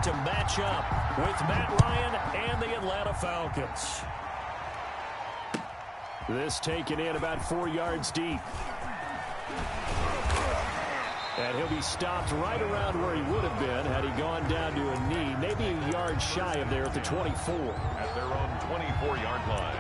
to match up with Matt Ryan and the Atlanta Falcons. This taken in about 4 yards deep. And he'll be stopped right around where he would have been had he gone down to a knee, maybe a yard shy of there at the 24. At their own 24-yard line.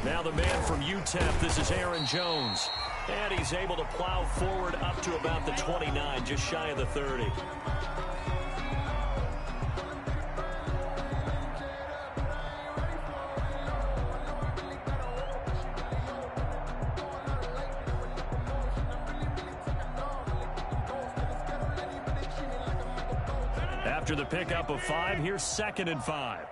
Now the man from UTEP, this is Aaron Jones. And he's able to plow forward up to about the 29, just shy of the 30. After the pickup of 5, here's 2nd and 5.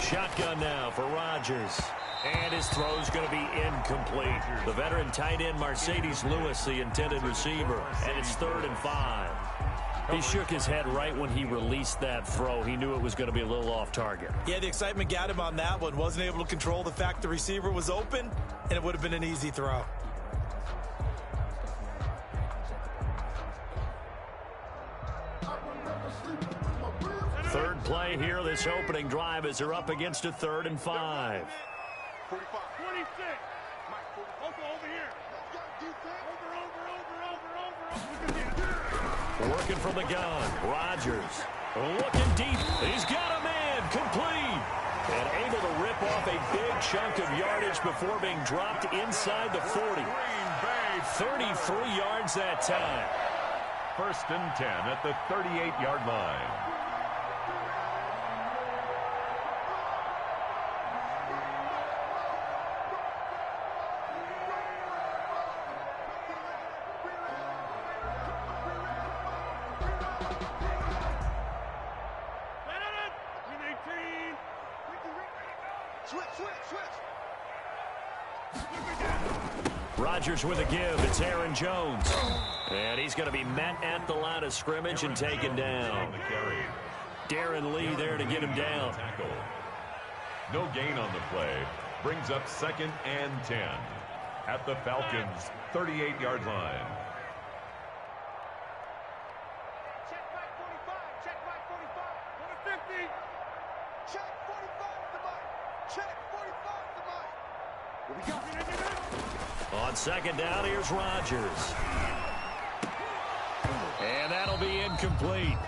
Shotgun now for Rodgers. And his throw's going to be incomplete. The veteran tight end Mercedes Lewis, the intended receiver. And it's 3rd and 5. He shook his head right when he released that throw. He knew it was going to be a little off target. Yeah, the excitement got him on that one. Wasn't able to control the fact the receiver was open, and it would have been an easy throw. Third play here, this opening drive as they're up against a 3rd and 5. 45. 26. Mike, over here. Working from the gun. Rodgers looking deep. He's got a man. Complete. And able to rip off a big chunk of yardage before being dropped inside the 40. 33 yards that time. 1st and 10 at the 38-yard line. Rodgers with a give. It's Aaron Jones. And he's going to be met at the line of scrimmage and taken down. Darren Lee there to get him down. No gain on the play. Brings up 2nd and 10 at the Falcons' 38-yard line. Check back 45. Check back 45. For the 50. Check 45 to Mike. Check 45 to Mike. Here we go. On 2nd down, here's Rodgers. And that'll be incomplete.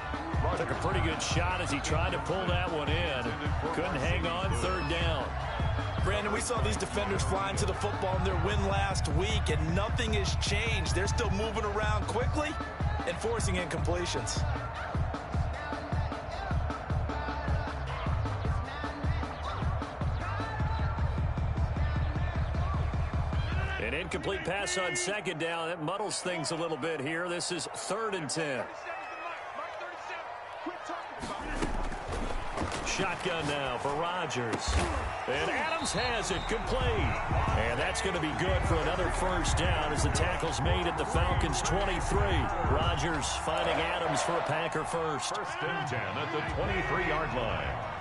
Took a pretty good shot as he tried to pull that one in. Couldn't hang on 3rd down. Brandon, we saw these defenders flying to the football in their win last week, and nothing has changed. They're still moving around quickly and forcing incompletions. An incomplete pass on 2nd down. That muddles things a little bit here. This is 3rd and 10. Shotgun now for Rodgers. And Adams has it complete. And that's going to be good for another 1st down as the tackle's made at the Falcons' 23. Rodgers finding Adams for a Packer first. 1st and 10 at the 23-yard line.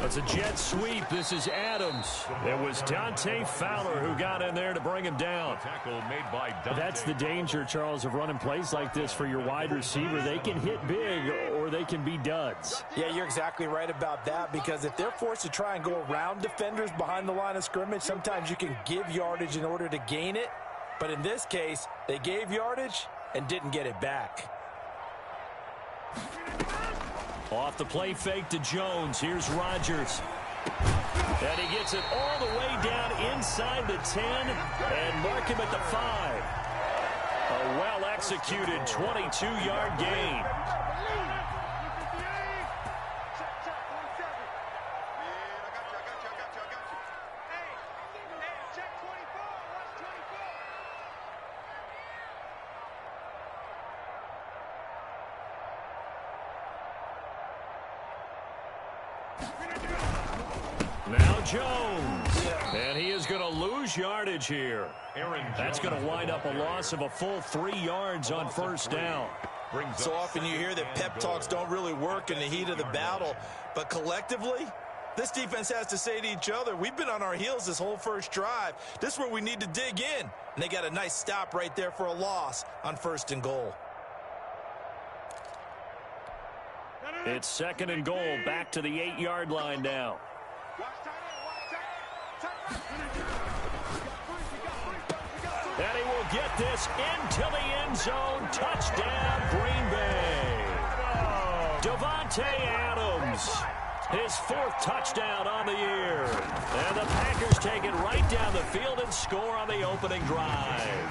It's a jet sweep. This is Adams. It was Dante Fowler who got in there to bring him down. Tackle made by Dante. That's the danger, Charles, of running plays like this for your wide receiver. They can hit big or they can be duds. Yeah, you're exactly right about that, because if they're forced to try and go around defenders behind the line of scrimmage, sometimes you can give yardage in order to gain it. But in this case, they gave yardage and didn't get it back. Off the play fake to Jones. Here's Rodgers. And he gets it all the way down inside the 10 and mark him at the 5. A well-executed 22-yard gain. Now Jones. And he is going to lose yardage here. That's going to wind up a loss of a full 3 yards on first down. So often you hear that pep talks don't really work in the heat of the battle, but collectively, this defense has to say to each other, we've been on our heels this whole first drive. This is where we need to dig in. And they got a nice stop right there for a loss on 1st and goal. It's 2nd and goal, back to the 8-yard line now. And he will get this into the end zone. Touchdown, Green Bay. Davante Adams, his 4th touchdown on the year. And the Packers take it right down the field and score on the opening drive.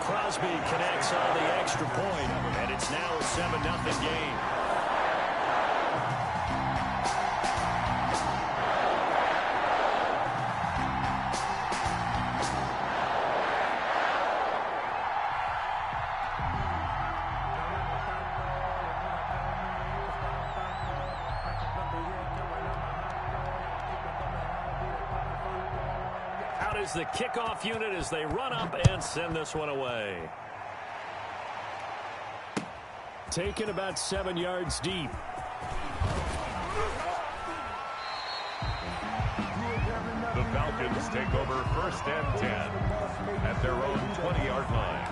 Crosby connects on the extra point, and it's now a 7-0 game. Is the kickoff unit as they run up and send this one away. Taken about 7 yards deep. The Falcons take over 1st and 10 at their own 20-yard line.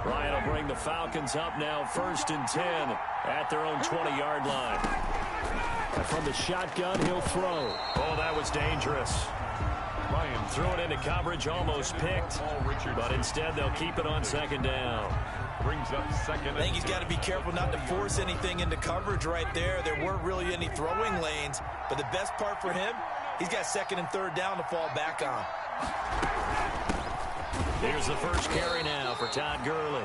Ryan will bring the Falcons up now 1st and 10 at their own 20-yard line. And from the shotgun, he'll throw. Oh, that was dangerous. Ryan threw it into coverage, almost picked, but instead they'll keep it on 2nd down. Brings up 2nd. I think he's got to be careful not to force anything into coverage right there. There weren't really any throwing lanes, but the best part for him, he's got 2nd and 3rd down to fall back on. Here's the first carry now for Todd Gurley.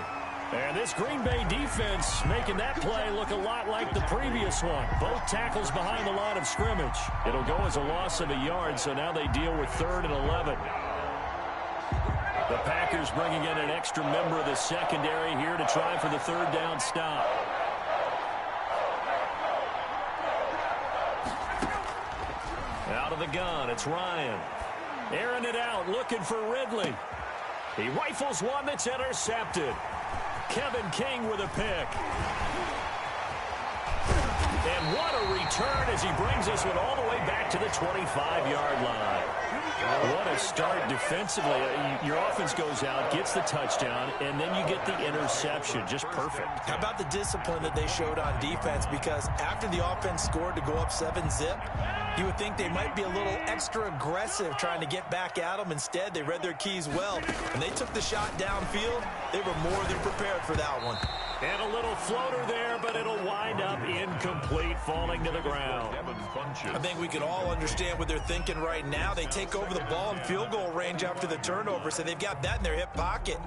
And this Green Bay defense making that play look a lot like the previous one. Both tackles behind the line of scrimmage. It'll go as a loss of a yard, so now they deal with 3rd and 11. The Packers bringing in an extra member of the secondary here to try for the 3rd down stop. Out of the gun, it's Ryan. Airing it out, looking for Ridley. He rifles one that's intercepted. Kevin King with a pick. And what a return as he brings this one all the way back to the 25-yard line. What a start defensively. Your offense goes out, gets the touchdown, and then you get the interception. Just perfect. How about the discipline that they showed on defense? Because after the offense scored to go up 7-zip, you would think they might be a little extra aggressive trying to get back at them. Instead, they read their keys well. When they took the shot downfield, they were more than prepared for that one. And a little floater there, but it'll wind up incomplete, falling to the ground. I think we can all understand what they're thinking right now. They take over the ball in field goal range after the turnover, so they've got that in their hip pocket.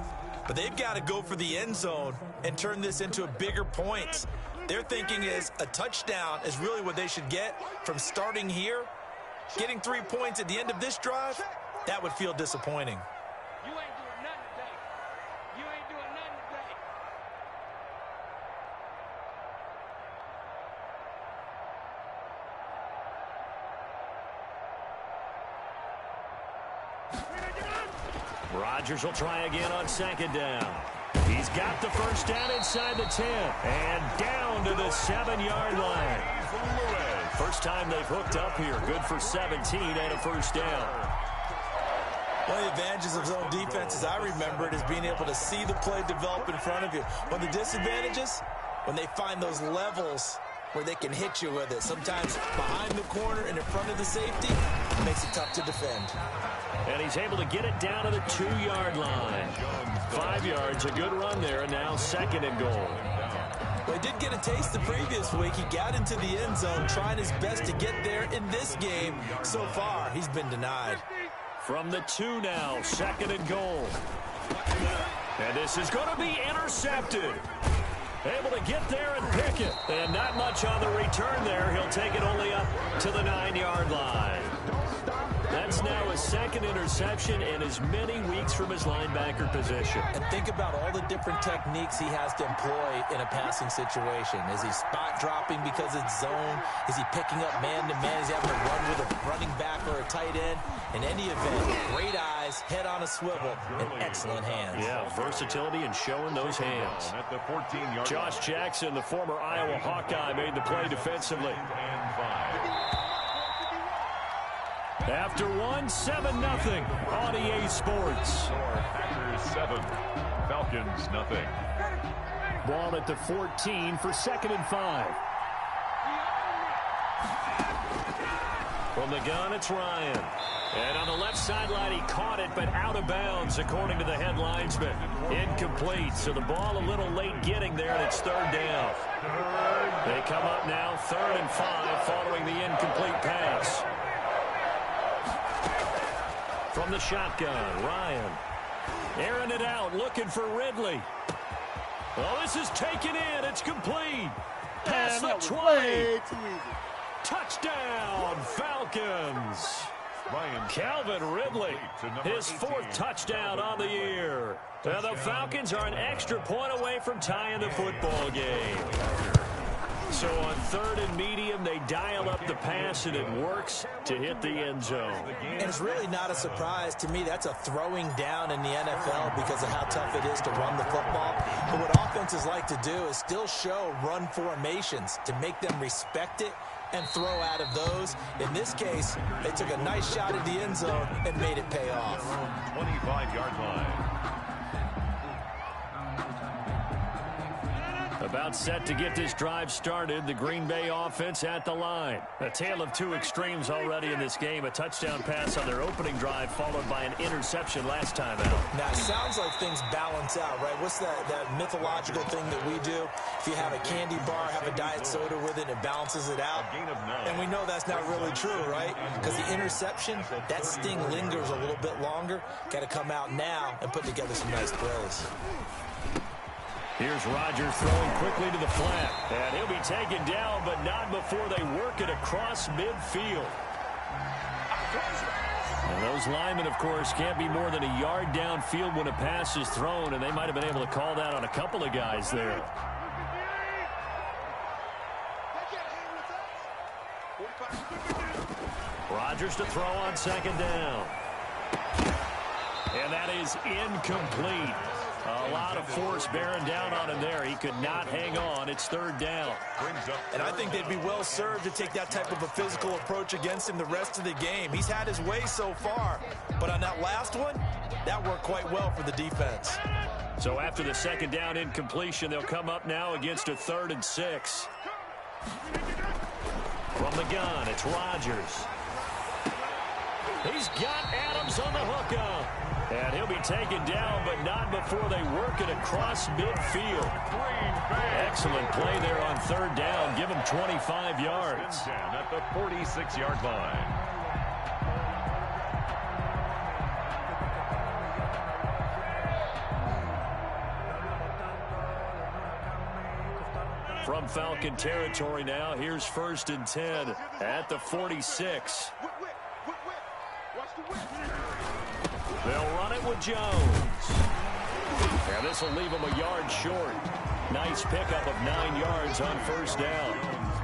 But they've got to go for the end zone and turn this into bigger points. Their thinking is a touchdown is really what they should get from starting here. Getting 3 points at the end of this drive, that would feel disappointing. You ain't doing nothing today. You ain't doing nothing today. Rodgers will try again on 2nd down. He's got the first down inside the 10 and down to the 7-yard line. First time they've hooked up here. Good for 17 and a first down. One of the advantages of zone defense, as I remember it, is being able to see the play develop in front of you. One of the disadvantages, when they find those levels where they can hit you with it. Sometimes behind the corner and in front of the safety, it makes it tough to defend. And he's able to get it down to the 2-yard line. 5 yards, a good run there, and now 2nd and goal. Well, he did get a taste the previous week. He got into the end zone, trying his best to get there in this game. So far, he's been denied. From the 2 now, 2nd and goal. And this is going to be intercepted. Able to get there and pick it. And not much on the return there. He'll take it only up to the 9-yard line. That's now his second interception and as many weeks from his linebacker position. And think about all the different techniques he has to employ in a passing situation. Is he spot dropping because it's zone? Is he picking up man-to-man? Is he having to run with a running back or a tight end? In any event, great eyes, head on a swivel, and excellent hands. Yeah, versatility and showing those hands. At the 14-yard Josh Jackson, the former Iowa Hawkeye, made the play defensively. After 7-0 on EA Sports. Packers 7, Falcons nothing. Ball at the 14 for 2nd and 5. From the gun, it's Ryan. And on the left sideline, he caught it, but out of bounds, according to the head linesman. Incomplete, so the ball a little late getting there, and it's 3rd down. They come up now, 3rd and 5, following the incomplete pass. From the shotgun, Ryan. Airing it out, looking for Ridley. Well, this is taken in. It's complete. Past the 20. Touchdown, Falcons. Calvin Ridley, his 4th touchdown on the year. Now the Falcons are an extra point away from tying the football game. So on 3rd and medium, they dial up the pass, and it works to hit the end zone. And it's really not a surprise to me. That's a throwing down in the NFL because of how tough it is to run the football. But what offenses like to do is still show run formations to make them respect it and throw out of those. In this case, they took a nice shot at the end zone and made it pay off. 25-yard line. About set to get this drive started, the Green Bay offense at the line. A tale of two extremes already in this game. A touchdown pass on their opening drive, followed by an interception last time out. Now, it sounds like things balance out, right? What's that mythological thing that we do? If you have a candy bar, have a diet soda with it, it balances it out. And we know that's not really true, right? Because the interception, that sting lingers a little bit longer. Got to come out now and put together some nice plays. Here's Rodgers throwing quickly to the flat. And he'll be taken down, but not before they work it across midfield. And those linemen, of course, can't be more than a yard downfield when a pass is thrown, and they might have been able to call that on a couple of guys there. Rodgers to throw on 2nd down. And that is incomplete. A lot of force bearing down on him there. He could not hang on. It's 3rd down. And I think they'd be well served to take that type of a physical approach against him the rest of the game. He's had his way so far. But on that last one, that worked quite well for the defense. So after the 2nd down incompletion, they'll come up now against a 3rd and 6. From the gun, it's Rodgers. He's got Adams on the hookup. And he'll be taken down, but not before they work it across midfield. Excellent play there on 3rd down. Give him 25 yards. At the 46-yard line. From Falcon territory now, here's 1st and 10 at the 46. They'll run it with Jones. And this will leave him a yard short. Nice pickup of 9 yards on 1st down.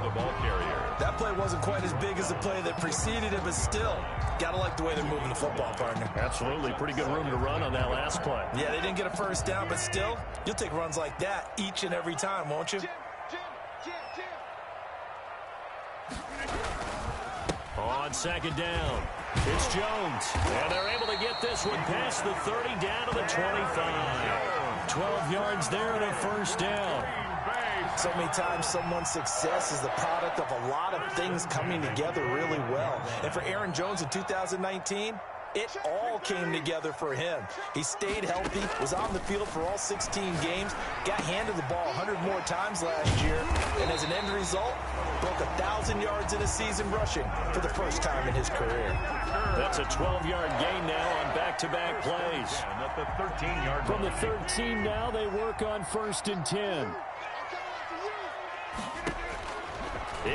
The ball carrier. That play wasn't quite as big as the play that preceded it, but still, got to like the way they're moving the football, partner. Absolutely. Pretty good room to run on that last play. Yeah, they didn't get a 1st down, but still, you'll take runs like that each and every time, won't you? On 2nd down, it's Jones. And they're able to get this one past the 30 down to the 25. 12 yards there and a 1st down. So many times someone's success is the product of a lot of things coming together really well. And for Aaron Jones in 2019, it all came together for him. He stayed healthy, was on the field for all 16 games, got handed the ball 100 more times last year, and as an end result, broke 1,000 yards in a season rushing for the first time in his career. That's a 12-yard gain now on back-to-back plays. At the 13-yard From the 13 now, they work on 1st and 10.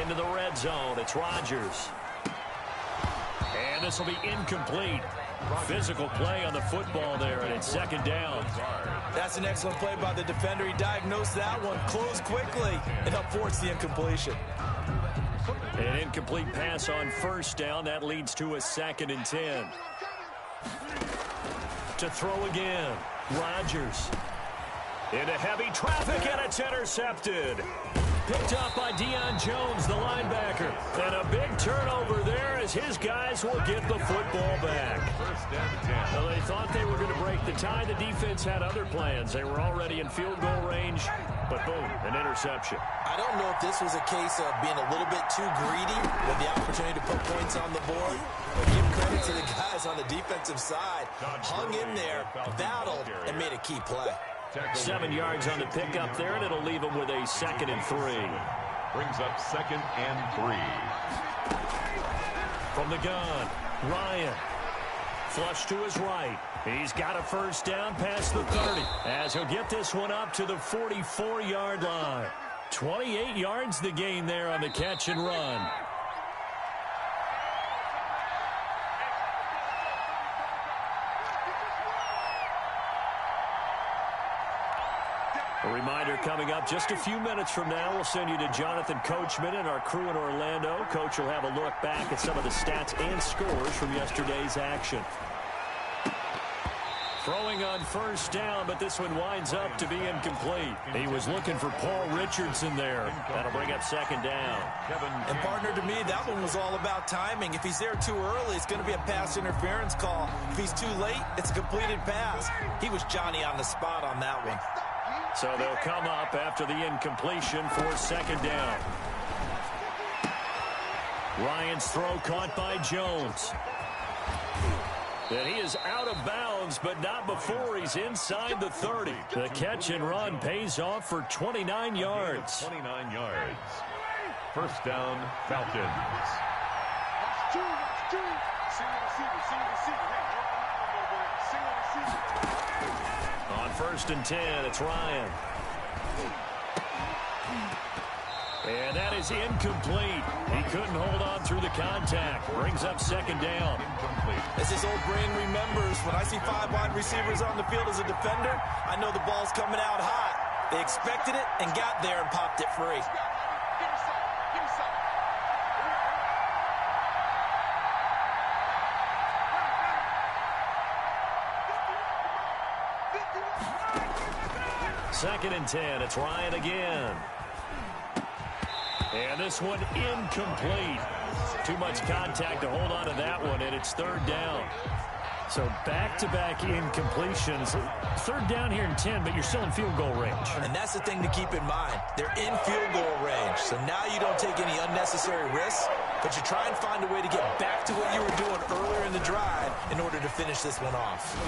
Into the red zone, it's Rodgers. And And this will be incomplete. Physical play on the football there, and it's second down. That's an excellent play by the defender. He diagnosed that one, closed quickly, and helped force the incompletion. An incomplete pass on first down. That leads to a 2nd and 10. To throw again. Rodgers. Into heavy traffic, and it's intercepted. Picked up by Deion Jones, the linebacker. And a big turnover there as his guys will get the football back. First down to 10. Well, they thought they were going to break the tie. The defense had other plans. They were already in field goal range, but boom, an interception. I don't know if this was a case of being a little bit too greedy with the opportunity to put points on the board, but give credit to the guys on the defensive side. Hung in there, battled, and made a key play. 7 yards on the pickup there, and it'll leave them with a 2nd and 3. Brings up 2nd and 3. From the gun, Ryan. Flush to his right. He's got a first down past the 30 as he'll get this one up to the 44-yard line. 28 yards the gain there on the catch and run. A reminder coming up just a few minutes from now, we'll send you to Jonathan Coachman and our crew in Orlando. Coach will have a look back at some of the stats and scores from yesterday's action. Throwing on first down, but this one winds up to be incomplete. He was looking for Paul Richardson there. That'll bring up 2nd down. And partner, to me, that one was all about timing. If he's there too early, it's going to be a pass interference call. If he's too late, it's a completed pass. He was Johnny on the spot on that one. So they'll come up after the incompletion for 2nd down. Ryan's throw caught by Jones. And he is out of bounds, but not before he's inside the 30. The catch and run pays off for 29 yards. 29 yards. First down, Falcons. Watch two. Single receiver. Hey, single receiver. On 1st and 10, it's Ryan. And that is incomplete. He couldn't hold on through the contact. Brings up 2nd down. Incomplete. As his old brain remembers, when I see 5 wide receivers on the field as a defender, I know the ball's coming out hot. They expected it and got there and popped it free. Second and 10, it's Ryan again. And this one incomplete. Too much contact to hold on to that one, and it's 3rd down. So back-to-back incompletions. 3rd down here in 10, but you're still in field goal range. And that's the thing to keep in mind. They're in field goal range, so now you don't take any unnecessary risks, but you try and find a way to get back to what you were doing earlier in the drive in order to finish this one off.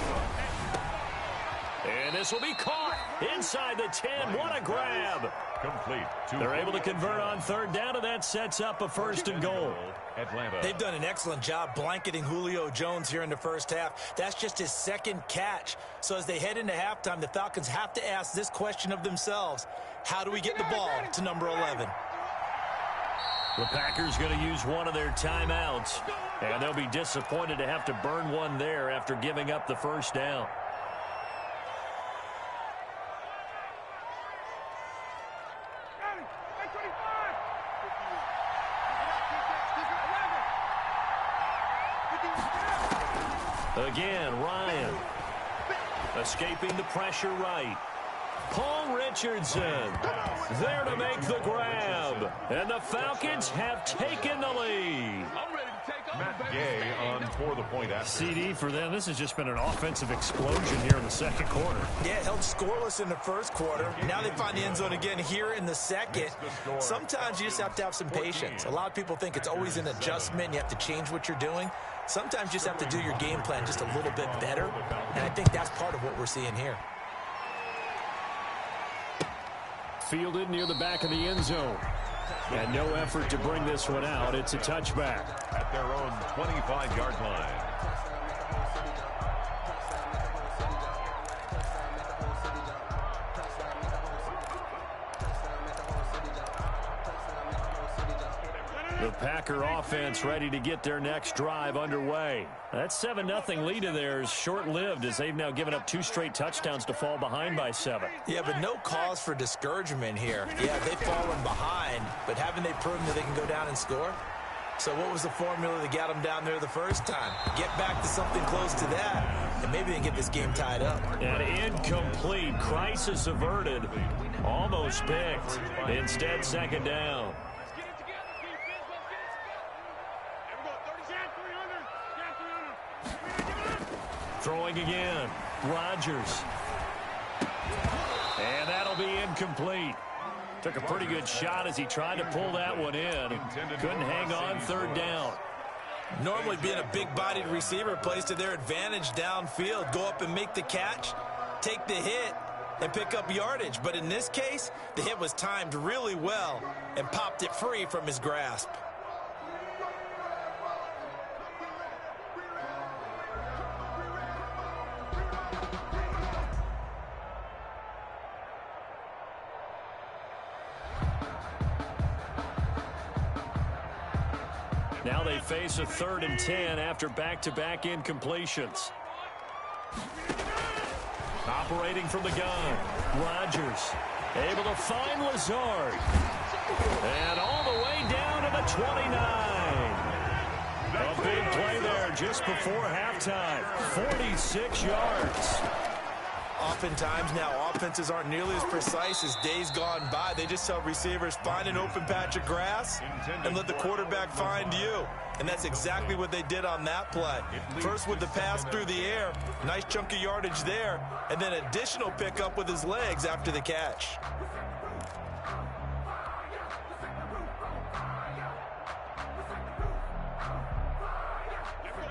And this will be caught inside the 10. What a grab. Complete. They're able to convert on 3rd down, and that sets up a 1st and goal. Atlanta. They've done an excellent job blanketing Julio Jones here in the first half. That's just his 2nd catch. So as they head into halftime, the Falcons have to ask this question of themselves. How do we get the ball to number 11? The Packers going to use one of their timeouts, and they'll be disappointed to have to burn one there after giving up the first down. Again, Ryan. Escaping the pressure right. Paul Richardson there to make the grab. And the Falcons have taken the lead. Matt Gay on for the point after. CD for them. This has just been an offensive explosion here in the 2nd quarter. Yeah, held scoreless in the 1st quarter. Now they find the end zone again here in the 2nd. Sometimes you just have to have some patience. A lot of people think it's always an adjustment. You have to change what you're doing. Sometimes you just have to do your game plan just a little bit better. And I think that's part of what we're seeing here. Fielded near the back of the end zone. And no effort to bring this one out. It's a touchback. At their own 25-yard line. The Packer offense ready to get their next drive underway. That 7-0 lead of theirs short-lived as they've now given up 2 straight touchdowns to fall behind by 7. Yeah, but no cause for discouragement here. Yeah, they've fallen behind, but haven't they proven that they can go down and score? So what was the formula that got them down there the first time? Get back to something close to that, and maybe they can get this game tied up. An incomplete. Crisis averted. Almost picked. Instead, second down. Throwing again. Rodgers. And that'll be incomplete. Took a pretty good shot as he tried to pull that one in. Couldn't hang on, third down. Normally being a big-bodied receiver plays to their advantage downfield. Go up and make the catch, take the hit, and pick up yardage. But in this case, the hit was timed really well and popped it free from his grasp. Now they face a 3rd and 10 after back-to-back incompletions. Operating from the gun, Rodgers able to find Lazard. And all the way down to the 29. A big play there just before halftime. 46 yards. Oftentimes now offenses aren't nearly as precise as days gone by. They just tell receivers, find an open patch of grass and let the quarterback find you. And that's exactly what they did on that play. First with the pass through the air, nice chunk of yardage there, and then additional pickup with his legs after the catch.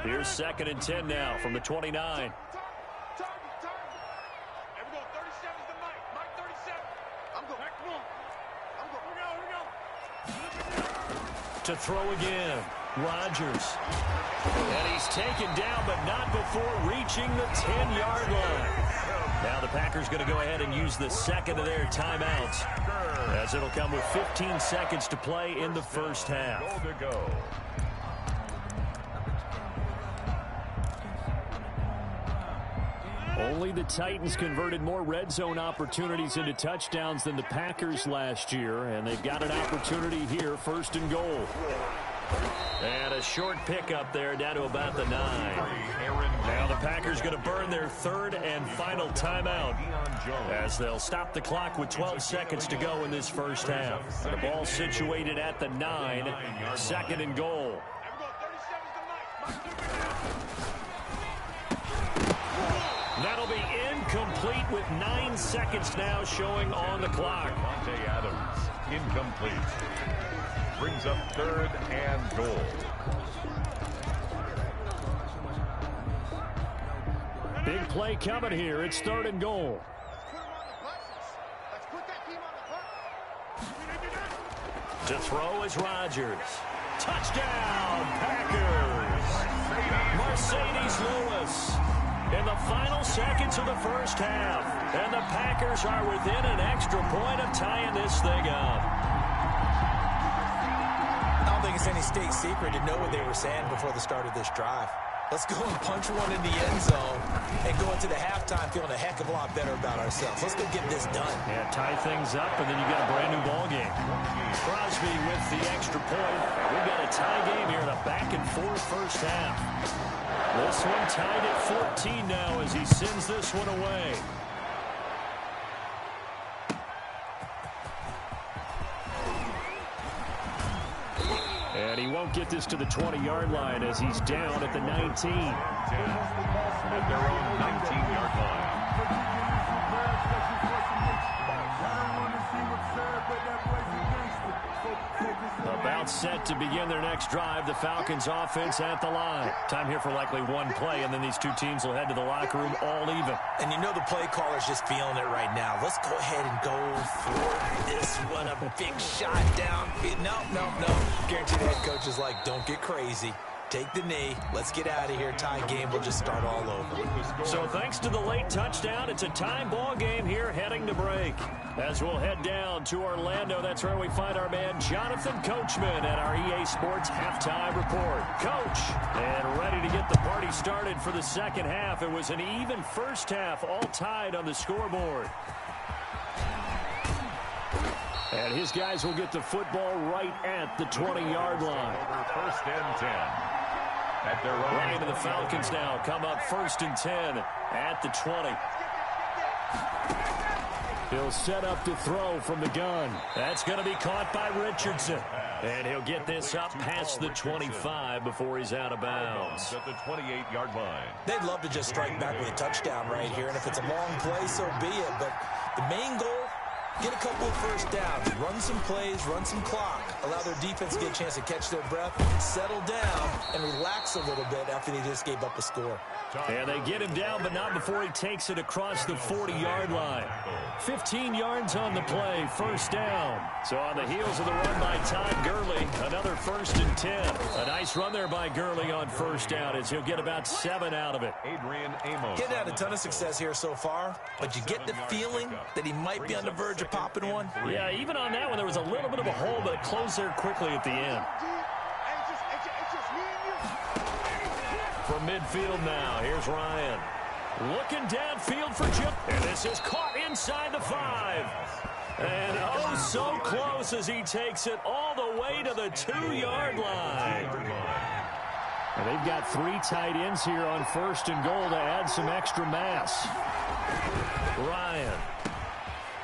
Here's 2nd and 10 now from the 29. To throw again, Rodgers. And he's taken down, but not before reaching the 10-yard line. Now the Packers going to go ahead and use the second of their timeouts, as it'll come with 15 seconds to play in the first half. Only the Titans converted more red zone opportunities into touchdowns than the Packers last year, and they've got an opportunity here, 1st and goal. And a short pickup there down to about the 9. Now the Packers going to burn their 3rd and final timeout as they'll stop the clock with 12 seconds to go in this first half. The ball situated at the 9, 2nd and goal. That'll be incomplete with 9 seconds now showing on the clock. Monte Adams, incomplete. Brings up 3rd and goal. Big play coming here. It's 3rd and goal. To throw is Rodgers. Touchdown, Packers. Mercedes Lewis. In the final seconds of the first half. And the Packers are within an extra point of tying this thing up. I don't think it's any state secret to know what they were saying before the start of this drive. Let's go and punch one in the end zone and go into the halftime feeling a heck of a lot better about ourselves. Let's go get this done. Yeah, tie things up, and then you got a brand new ball game. Crosby with the extra point. We've got a tie game here in a back-and-forth first half. This one tied at 14 now as he sends this one away. And he won't get this to the 20-yard line as he's down at the 19. At their own 19-yard line. About set to begin their next drive. The Falcons offense at the line. Time here for likely one play, and then these two teams will head to the locker room all even. And you know the play caller's just feeling it right now. Let's go ahead and go for this one. A big shot down. No. Guarantee the head coach is like, don't get crazy. take the knee. Let's get out of here. Tie game. We'll just start all over. So thanks to the late touchdown, it's a time ball game here heading to break. As we'll head down to Orlando, that's where we find our man Jonathan Coachman at our EA Sports Halftime Report. Coach, and ready to get the party started for the second half. It was an even first half, all tied on the scoreboard. And his guys will get the football right at the 20-yard line. First and 10. At their own. Right into the Falcons now. Come up first and 10 at the 20. He'll set up to throw from the gun. That's going to be caught by Richardson. And he'll get this up past the 25 before he's out of bounds. At the 28-yard line. They'd love to just strike back with a touchdown right here. And if it's a long play, so be it. But the main goal, get a couple of first downs, run some plays, run some clock, allow their defense to get a chance to catch their breath, settle down, and relax a little bit after they just gave up a score. And they get him down, but not before he takes it across the 40-yard line. 15 yards on the play, first down. So on the heels of the run by Todd Gurley, another first and 10. A nice run there by Gurley on first down as he'll get about 7 out of it. Adrian Amos. He's had a ton of success here so far, but you get the feeling that he might be on the verge of popping one. Yeah, even on that one, there was a little bit of a hole, but it closed there quickly at the end. From midfield now, here's Ryan. Looking downfield for Joe. And this is caught inside the 5. And oh, so close as he takes it all the way to the 2-yard line. And they've got 3 tight ends here on first and goal to add some extra mass. Ryan.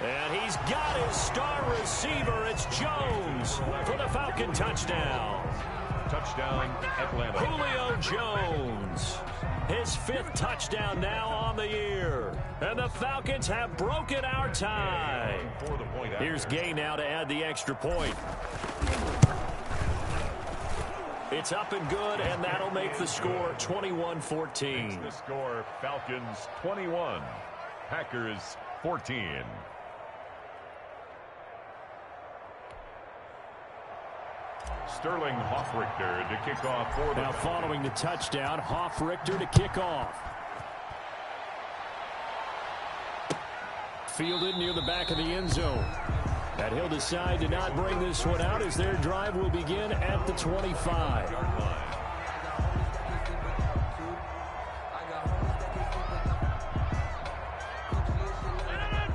And he's got his star receiver. It's Jones for the Falcon touchdown. Touchdown, Atlanta. Julio Jones. His 5th touchdown now on the year. And the Falcons have broken our tie. Here's Gay now to add the extra point. It's up and good, and that'll make the score 21-14. The score, Falcons 21, Packers 14. Sterling Hoffrichter to kick off for the... Now following the touchdown, Hoffrichter to kick off. Fielded near the back of the end zone. And he'll decide to not bring this one out as their drive will begin at the 25.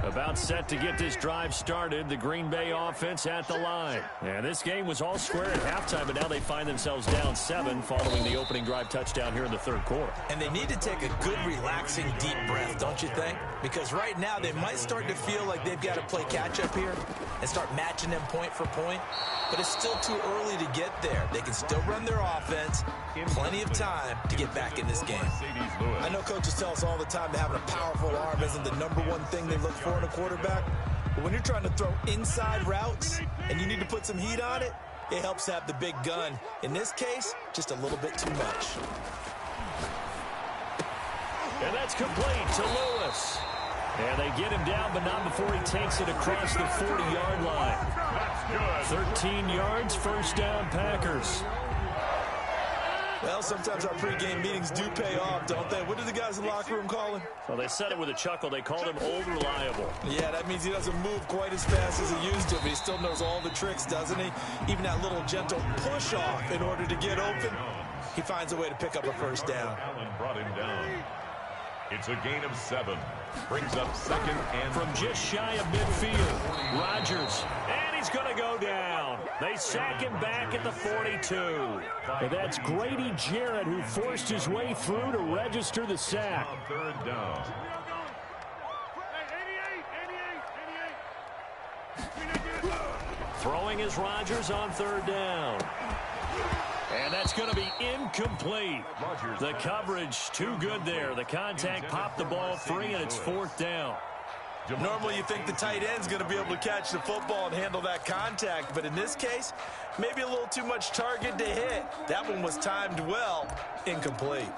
About set to get this drive started. The Green Bay offense at the line. And this game was all square at halftime, but now they find themselves down 7 following the opening drive touchdown here in the third quarter. And they need to take a good, relaxing, deep breath, don't you think? Because right now they might start to feel like they've got to play catch-up here and start matching them point for point. But it's still too early to get there. They can still run their offense. Plenty of time to get back in this game. I know coaches tell us all the time that having a powerful arm isn't the #1 thing they look for in a quarterback. But when you're trying to throw inside routes and you need to put some heat on it, it helps to have the big gun. In this case, just a little bit too much. And that's complete to Lewis. And they get him down, but not before he takes it across the 40-yard line. 13 yards, first down, Packers. Well, sometimes our pregame meetings do pay off, don't they? What did the guys in the locker room call him? Well, they said it with a chuckle. They called him old reliable. Yeah, that means he doesn't move quite as fast as he used to, but he still knows all the tricks, doesn't he? Even that little gentle push-off in order to get open, he finds a way to pick up a first down. Allen brought him down. It's a gain of 7. Brings up second and... From just shy of midfield, Rodgers. And he's going to go down. They sack him back at the 42. And that's Grady Jarrett who forced his way through to register the sack. On third down. Throwing is Rodgers on third down. And that's going to be incomplete. The coverage too good there. The contact popped the ball free, and it's 4th down. Normally you think the tight end's going to be able to catch the football and handle that contact, but in this case, maybe a little too much target to hit. That one was timed well. Incomplete.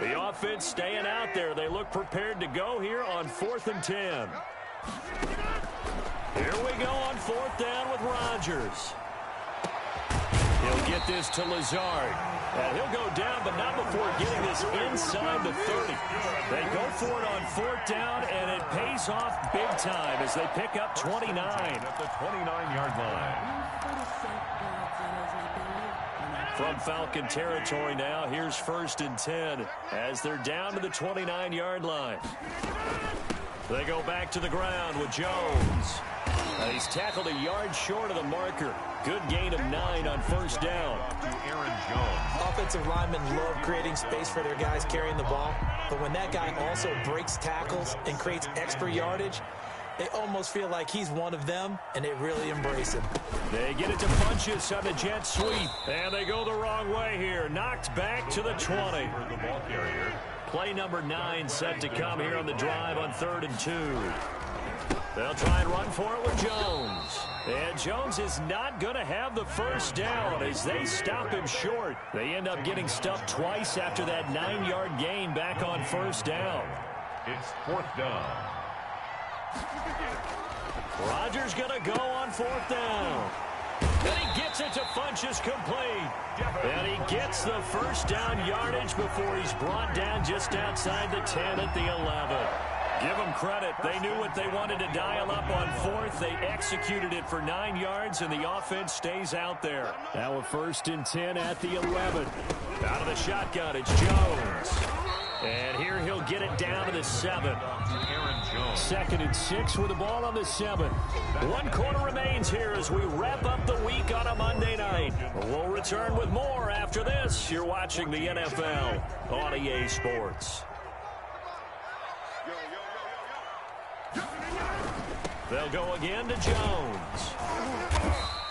The offense staying out there. They look prepared to go here on 4th and 10. Here we go on 4th down with Rodgers. He'll get this to Lazard. And he'll go down, but not before getting this inside the 30. They go for it on fourth down, and it pays off big time as they pick up 29. At the 29-yard line. From Falcon territory now, here's 1st and 10 as they're down to the 29-yard line. They go back to the ground with Jones. He's tackled a yard short of the marker. Good gain of 9 on first down. Aaron Jones. Offensive linemen love creating space for their guys carrying the ball, but when that guy also breaks tackles and creates extra yardage, they almost feel like he's one of them, and they really embrace him. They get it to Funchess on the jet sweep, and they go the wrong way here. Knocked back to the 20. For the ball carrier. Play number 9 set to come here on the drive on 3rd and 2. They'll try and run for it with Jones. And Jones is not going to have the first down as they stop him short. They end up getting stuffed twice after that 9-yard gain back on first down. It's 4th down. Rodgers going to go on 4th down. And he gets it to Funchess complete. And he gets the first down yardage before he's brought down just outside the 10 at the 11. Give them credit. They knew what they wanted to dial up on 4th. They executed it for 9 yards, and the offense stays out there. Now a 1st and 10 at the 11. Out of the shotgun, it's Jones. And here he'll get it down to the 7. Aaron Jones. 2nd and 6 with the ball on the 7. 1 quarter remains here as we wrap up the week on a Monday night. We'll return with more after this. You're watching the NFL on EA Sports. They'll go again to Jones.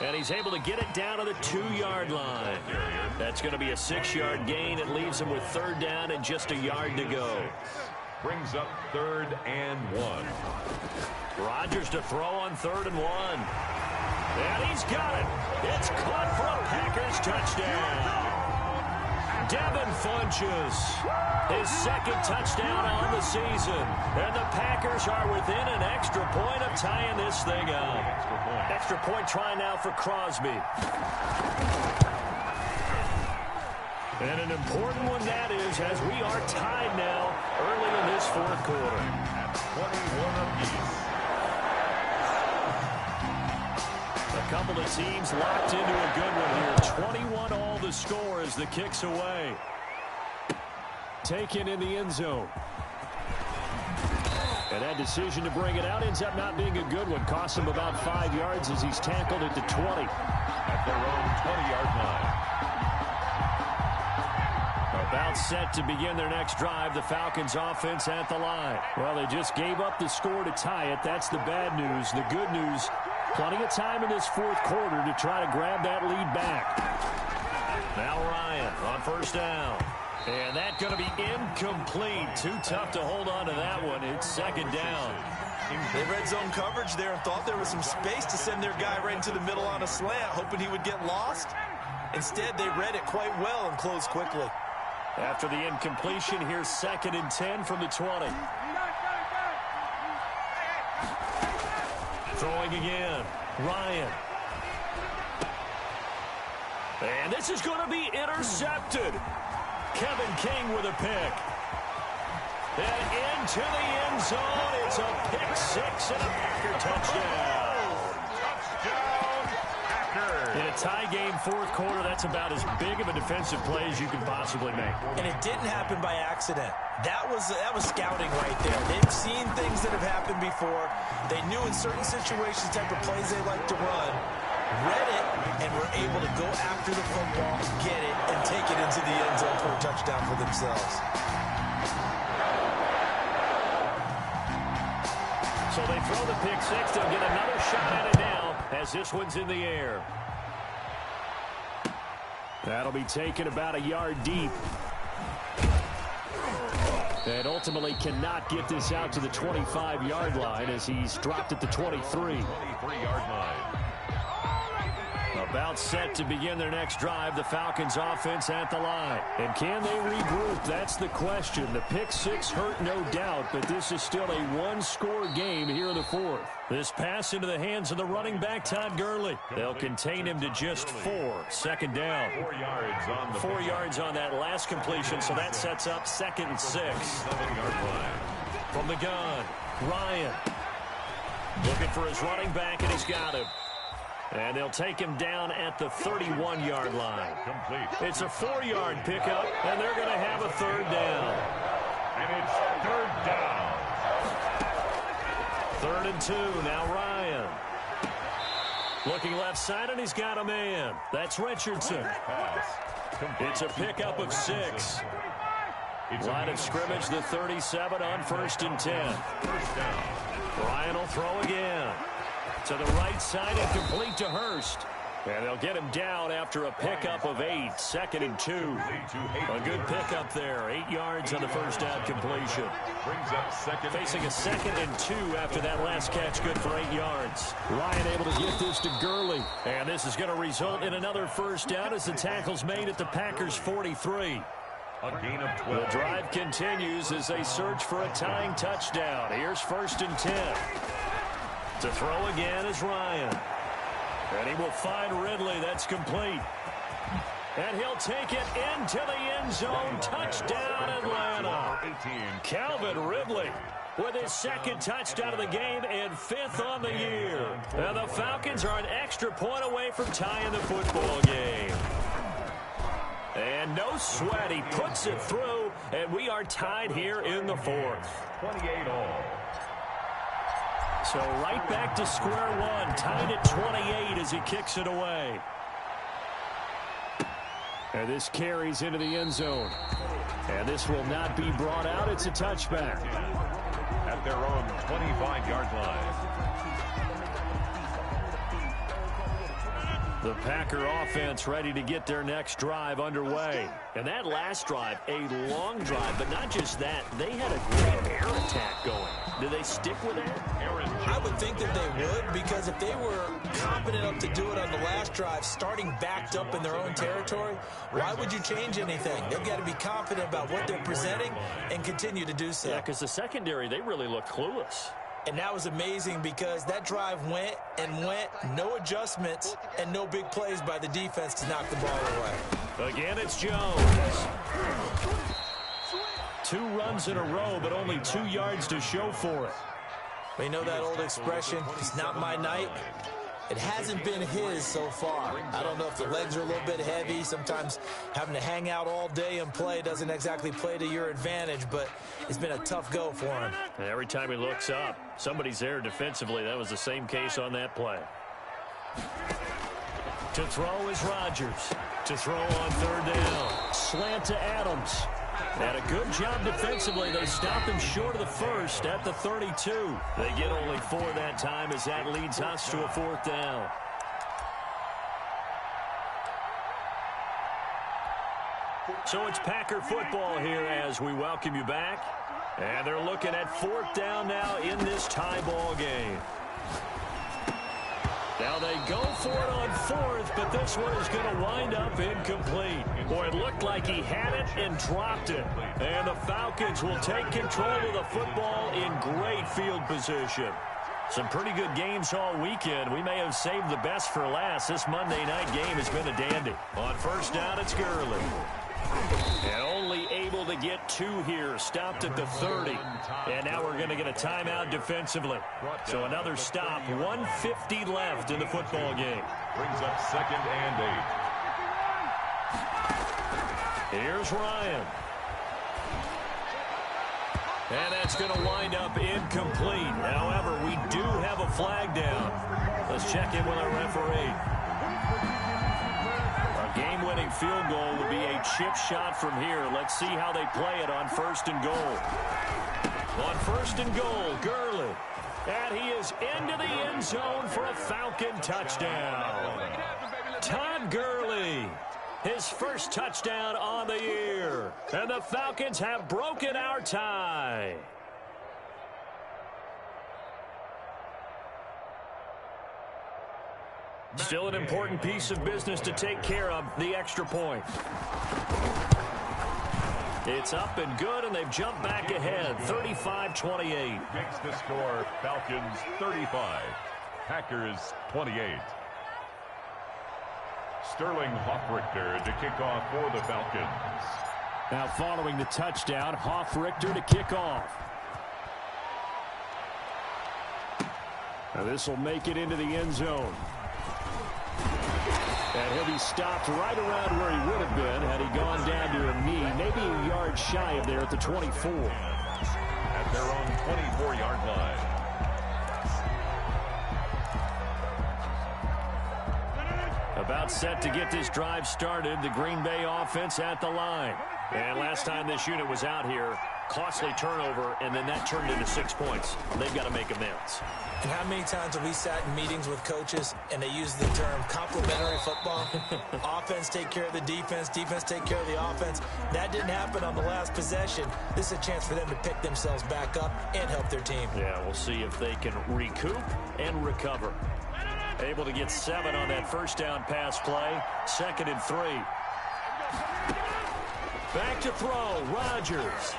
And he's able to get it down to the 2-yard line. That's going to be a 6-yard gain. It leaves him with 3rd down and just a yard to go. Brings up 3rd and 1. Rodgers to throw on 3rd and 1. And he's got it. It's caught for a Packers touchdown. Devin Funchess, his 2nd touchdown on the season. And the Packers are within an extra point of tying this thing up. Extra point try now for Crosby. And an important one that is, as we are tied now early in this 4th quarter. At 21 apiece. A couple of teams locked into a good one here. 21 all the score as the kick's away. Taken in the end zone. And that decision to bring it out ends up not being a good one. Costs him about 5 yards as he's tackled at the 20. At their own 20-yard line. About set to begin their next drive. The Falcons offense at the line. Well, they just gave up the score to tie it. That's the bad news. The good news, plenty of time in this 4th quarter to try to grab that lead back. Now Ryan on 1st down. And that's going to be incomplete. Too tough to hold on to that one. It's 2nd down. They red zone coverage there and thought there was some space to send their guy right into the middle on a slant, hoping he would get lost. Instead, they read it quite well and closed quickly. After the incompletion, here's 2nd and 10 from the 20. Throwing again. Ryan. And this is going to be intercepted. Kevin King with a pick. And into the end zone. It's a pick 6 and a Packer touchdown. Touchdown, Packers. In a tie game 4th quarter, that's about as big of a defensive play as you can possibly make. And it didn't happen by accident. That was scouting right there. They've seen things that have happened before. They knew in certain situations the type of plays they like to run. Read it, and were able to go after the football, get it, and take it into the end zone for a touchdown for themselves. So they throw the pick 6. They'll get another shot at it now as this one's in the air. That'll be taken about a yard deep. And ultimately cannot get this out to the 25-yard line as he's dropped at the 23. 23-yard line. About set to begin their next drive, the Falcons offense at the line. And can they regroup? That's the question. The pick six hurt, no doubt, but this is still a one-score game here in the fourth. This pass into the hands of the running back, Todd Gurley. They'll contain him to just 4. Second down. 4 yards on the 4 yards on that last completion, so that sets up 2nd and 6. 7-yard line. From the gun, Ryan. Looking for his running back, and he's got him. And they'll take him down at the 31-yard line. Complete. It's a 4-yard pickup, and they're going to have a 3rd down. And it's 3rd down. 3rd and 2, now Ryan. Looking left side, and he's got a man. That's Richardson. It's a pickup of 6. Line of scrimmage, the 37 on 1st and 10. First down. Ryan will throw again. To the right side and complete to Hurst. And they'll get him down after a pickup of 8. 2nd and 2. A good pickup there. 8 yards on the first down completion. Brings up second. Facing a 2nd and 2 after that last catch. Good for 8 yards. Ryan able to get this to Gurley. And this is going to result in another first down as the tackle's made at the Packers' 43. A gain of 12. The drive continues as they search for a tying touchdown. Here's 1st and 10. To throw again is Ryan. And he will find Ridley. That's complete. And he'll take it into the end zone. Touchdown, Atlanta. 18. Calvin Ridley with his 2nd touchdown of the game and 5th on the year. And the Falcons are an extra point away from tying the football game. And no sweat. He puts it through, and we are tied here in the 4th. 28 all. So right back to square one, tied at 28 as he kicks it away. And this carries into the end zone. And this will not be brought out. It's a touchback. At their own 25-yard line. The Packer offense ready to get their next drive underway. And that last drive, a long drive, but not just that. They had a great air attack going. Do they stick with that? I would think that they would, because if they were confident enough to do it on the last drive, starting backed up in their own territory, why would you change anything? They've got to be confident about what they're presenting and continue to do so. Yeah, because the secondary, they really looked clueless. And that was amazing because that drive went and went, no adjustments, and no big plays by the defense to knock the ball away. Again, it's Jones. 2 runs in a row, but only 2 yards to show for it. We know that old expression, it's not my night. It hasn't been his so far. I don't know if the legs are a little bit heavy. Sometimes having to hang out all day and play doesn't exactly play to your advantage, but it's been a tough go for him. And every time he looks up, somebody's there defensively. That was the same case on that play. To throw is Rodgers. To throw on 3rd down. Slant to Adams. And a good job defensively. They stopped him short of the 1st at the 32. They get only 4 that time as that leads us to a 4th down. So it's Packer football here as we welcome you back. And they're looking at 4th down now in this tie ball game. Now they go for it on 4th, but this one is going to wind up incomplete. Boy, it looked like he had it and dropped it. And the Falcons will take control of the football in great field position. Some pretty good games all weekend. We may have saved the best for last. This Monday night game has been a dandy. On 1st down, it's Gurley. And only able to get 2 here. Stopped at the 30. And now we're going to get a timeout defensively. So another stop. 1:50 left in the football game. Brings up 2nd and 8. Here's Ryan. And that's going to wind up incomplete. However, we do have a flag down. Let's check in with our referee. Game-winning field goal would be a chip shot from here. Let's see how they play it on 1st and goal. On 1st and goal, Gurley. And he is into the end zone for a Falcon touchdown. Todd Gurley, his first touchdown on the year. And the Falcons have broken our tie. Still an important piece of business to take care of, the extra point. It's up and good, and they've jumped back ahead, 35-28. Makes the score Falcons 35, Packers 28. Sterling Hoffrichter to kick off for the Falcons. Now following the touchdown, Hoffrichter to kick off. Now this will make it into the end zone. And he'll be stopped right around where he would have been had he gone down to a knee, maybe a yard shy of there at the 24. At their own 24-yard line. About set to get this drive started, the Green Bay offense at the line. And last time this unit was out here, costly turnover, and then that turned into 6 points. They've got to make amends. And how many times have we sat in meetings with coaches and they use the term complementary football? Offense take care of the defense, defense take care of the offense. That didn't happen on the last possession. This is a chance for them to pick themselves back up and help their team. Yeah, we'll see if they can recoup and recover. Able to get 7 on that first down pass play. 2nd and 3. Back to throw, Rodgers.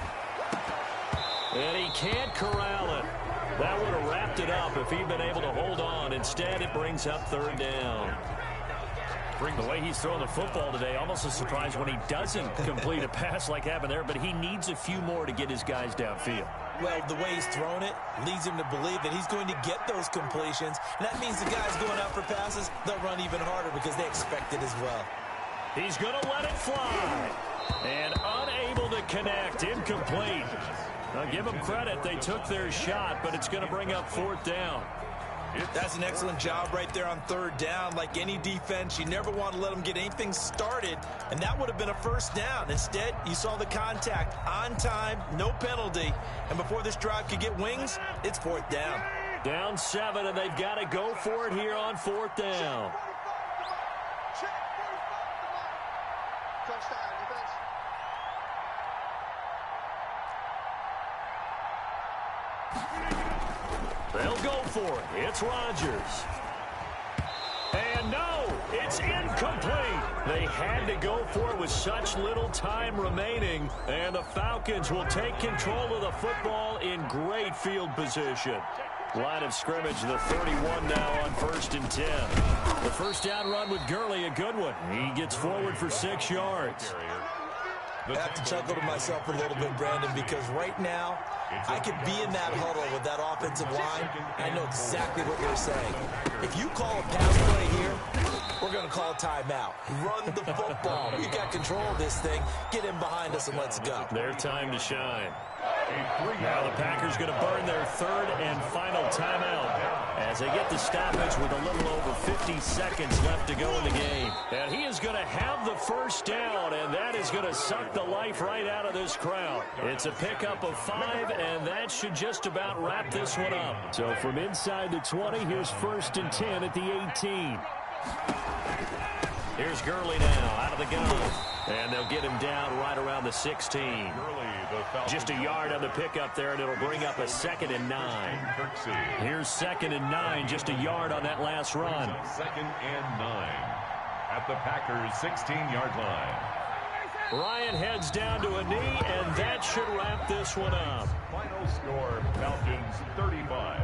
And he can't corral it. That would have wrapped it up if he'd been able to hold on. Instead, it brings up 3rd down. The way he's throwing the football today, almost a surprise when he doesn't complete a pass like happened there, but he needs a few more to get his guys downfield. Well, the way he's thrown it leads him to believe that he's going to get those completions. And that means the guys going out for passes, they'll run even harder because they expect it as well. He's going to let it fly. And unable to connect. Incomplete. Now, give them credit. They took their shot, but it's going to bring up 4th down. That's an excellent job right there on 3rd down. Like any defense, you never want to let them get anything started, and that would have been a 1st down. Instead, you saw the contact on time, no penalty, and before this drive could get wings, it's 4th down. Down 7, and they've got to go for it here on 4th down. They'll go for it. It's Rodgers. And no, it's incomplete. They had to go for it with such little time remaining. And the Falcons will take control of the football in great field position. Line of scrimmage, the 31 now on 1st and 10. The first down run with Gurley, a good one. He gets forward for 6 yards. I have to chuckle to myself a little bit, Brandon, because right now I could be in that huddle with that offensive line. I know exactly what you're saying. If you call a pass play here, we're going to call a timeout. Run the football. We got control of this thing. Get in behind us and let's go. Their time to shine. Now the Packers going to burn their 3rd and final timeout as they get the stoppage with a little over 50 seconds left to go in the game. And he is going to have the first down, and that is going to suck the life right out of this crowd. It's a pickup of 5, and that should just about wrap this one up. So from inside the 20, here's 1st and 10 at the 18. Here's Gurley now out of the gun. And they'll get him down right around the 16. Just a yard on the pickup there, and it'll bring up a 2nd and 9. Here's 2nd and 9, just a yard on that last run. 2nd and 9 at the Packers' 16-yard line. Ryan heads down to a knee, and that should wrap this one up. Final score, Falcons 35,